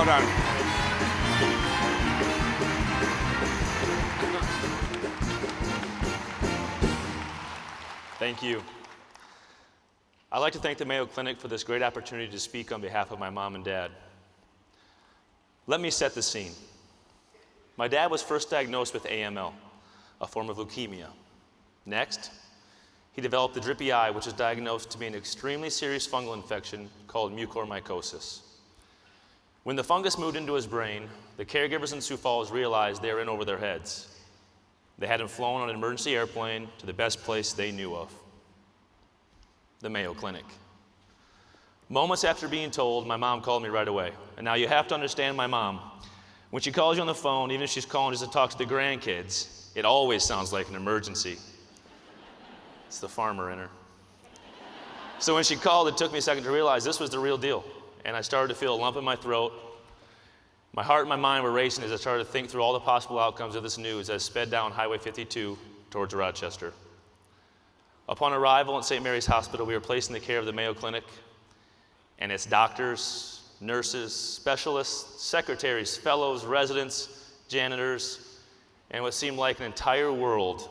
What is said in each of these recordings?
Well done. Thank you. I'd like to thank the Mayo Clinic for this great opportunity to speak on behalf of my mom and dad. Let me set the scene. My dad was first diagnosed with AML, a form of leukemia. Next, he developed the drippy eye, which is diagnosed to be an extremely serious fungal infection called mucormycosis. When the fungus moved into his brain, the caregivers in Sioux Falls realized they were in over their heads. They had him flown on an emergency airplane to the best place they knew of, the Mayo Clinic. Moments after being told, my mom called me right away. And now you have to understand my mom. When she calls you on the phone, even if she's calling just to talk to the grandkids, it always sounds like an emergency. It's the farmer in her. So when she called, it took me a second to realize this was the real deal. And I started to feel a lump in my throat. My heart and my mind were racing as I started to think through all the possible outcomes of this news as I sped down Highway 52 towards Rochester. Upon arrival at St. Mary's Hospital, we were placed in the care of the Mayo Clinic and its doctors, nurses, specialists, secretaries, fellows, residents, janitors, and what seemed like an entire world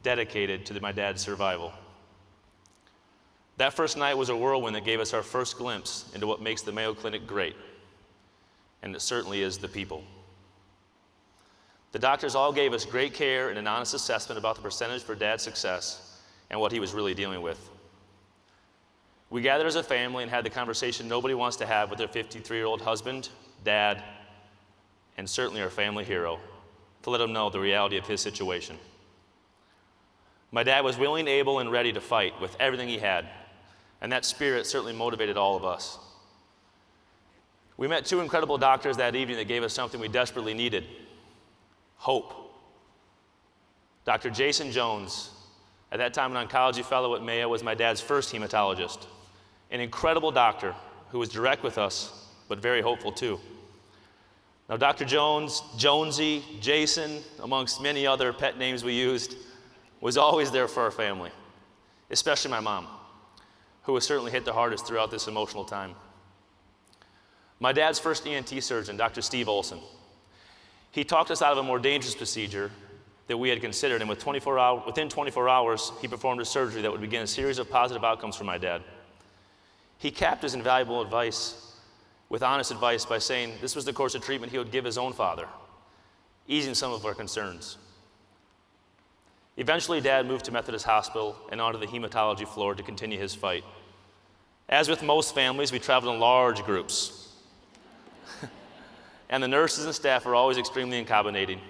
dedicated to my dad's survival. That first night was a whirlwind that gave us our first glimpse into what makes the Mayo Clinic great, and it certainly is the people. The doctors all gave us great care and an honest assessment about the percentage for Dad's success and what he was really dealing with. We gathered as a family and had the conversation nobody wants to have with their 53-year-old husband, dad, and certainly our family hero, to let him know the reality of his situation. My dad was willing, able, and ready to fight with everything he had, and that spirit certainly motivated all of us. We met two incredible doctors that evening that gave us something we desperately needed: hope. Dr. Jason Jones, at that time an oncology fellow at Mayo, was my dad's first hematologist. An incredible doctor who was direct with us, but very hopeful too. Now, Dr. Jones, Jonesy, Jason, amongst many other pet names we used, was always there for our family, especially my mom, who was certainly hit the hardest throughout this emotional time. My dad's first ENT surgeon, Dr. Steve Olson, he talked us out of a more dangerous procedure that we had considered, and within 24 hours, he performed a surgery that would begin a series of positive outcomes for my dad. He capped his invaluable advice with honest advice by saying this was the course of treatment he would give his own father, easing some of our concerns. Eventually, Dad moved to Methodist Hospital and onto the hematology floor to continue his fight. As with most families, we traveled in large groups. And the nurses and staff were always extremely accommodating,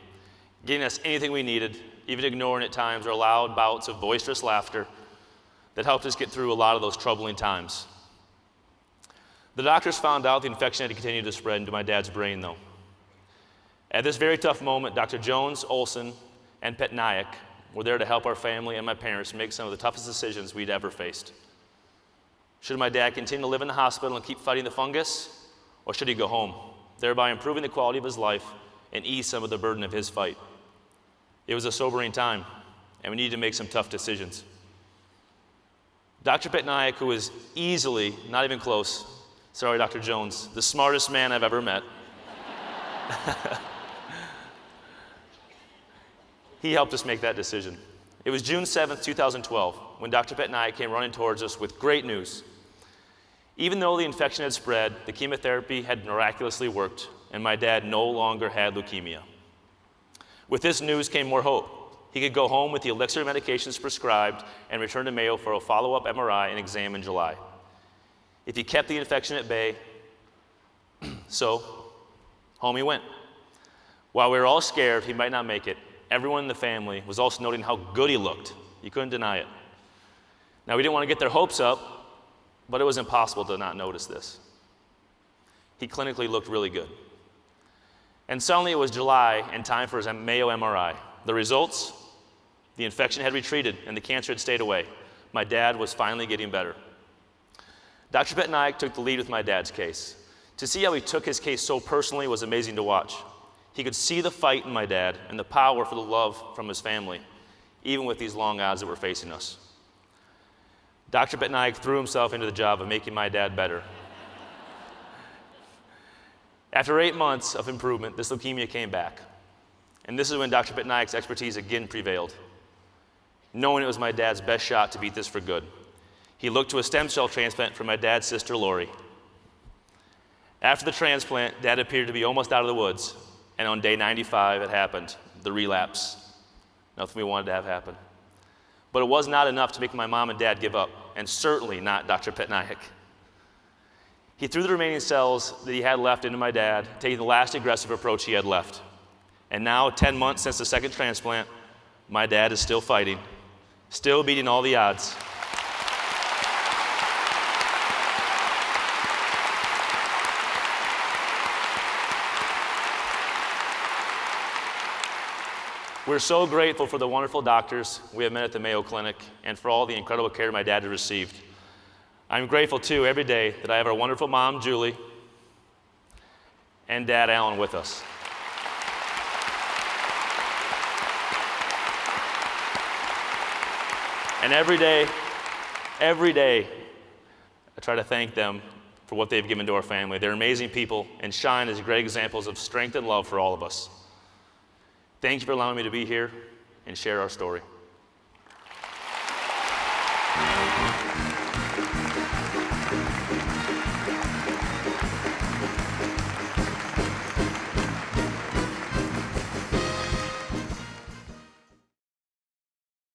getting us anything we needed, even ignoring at times our loud bouts of boisterous laughter that helped us get through a lot of those troubling times. The doctors found out the infection had continued to spread into my dad's brain, though. At this very tough moment, Dr. Jones, Olson, and Petnaik were there to help our family and my parents make some of the toughest decisions we'd ever faced. Should my dad continue to live in the hospital and keep fighting the fungus, or should he go home, thereby improving the quality of his life and ease some of the burden of his fight? It was a sobering time, and we needed to make some tough decisions. Dr. Petnaik, who was easily, not even close, sorry, Dr. Jones, the smartest man I've ever met, he helped us make that decision. It was June 7th, 2012, when Dr. Petnaik came running towards us with great news. Even though the infection had spread, the chemotherapy had miraculously worked, and my dad no longer had leukemia. With this news came more hope. He could go home with the elixir medications prescribed and return to Mayo for a follow-up MRI and exam in July. If he kept the infection at bay, so home he went. While we were all scared he might not make it, everyone in the family was also noting how good he looked. You couldn't deny it. Now, we didn't want to get their hopes up, but it was impossible to not notice this. He clinically looked really good. And suddenly it was July and time for his Mayo MRI. The results? The infection had retreated and the cancer had stayed away. My dad was finally getting better. Dr. Petnaik took the lead with my dad's case. To see how he took his case so personally was amazing to watch. He could see the fight in my dad and the power for the love from his family, even with these long odds that were facing us. Dr. Petnaik threw himself into the job of making my dad better. After 8 months of improvement, this leukemia came back. And this is when Dr. Pitnaik's expertise again prevailed. Knowing it was my dad's best shot to beat this for good, he looked to a stem cell transplant for my dad's sister, Lori. After the transplant, Dad appeared to be almost out of the woods, and on day 95, it happened, the relapse. Nothing we wanted to have happen. But it was not enough to make my mom and dad give up, and certainly not Dr. Pitnaik. He threw the remaining cells that he had left into my dad, taking the last aggressive approach he had left. And now, 10 months since the second transplant, my dad is still fighting, still beating all the odds. We're so grateful for the wonderful doctors we have met at the Mayo Clinic and for all the incredible care my dad has received. I'm grateful, too, every day that I have our wonderful mom, Julie, and Dad, Alan, with us. And every day, I try to thank them for what they've given to our family. They're amazing people and shine as great examples of strength and love for all of us. Thank you for allowing me to be here and share our story.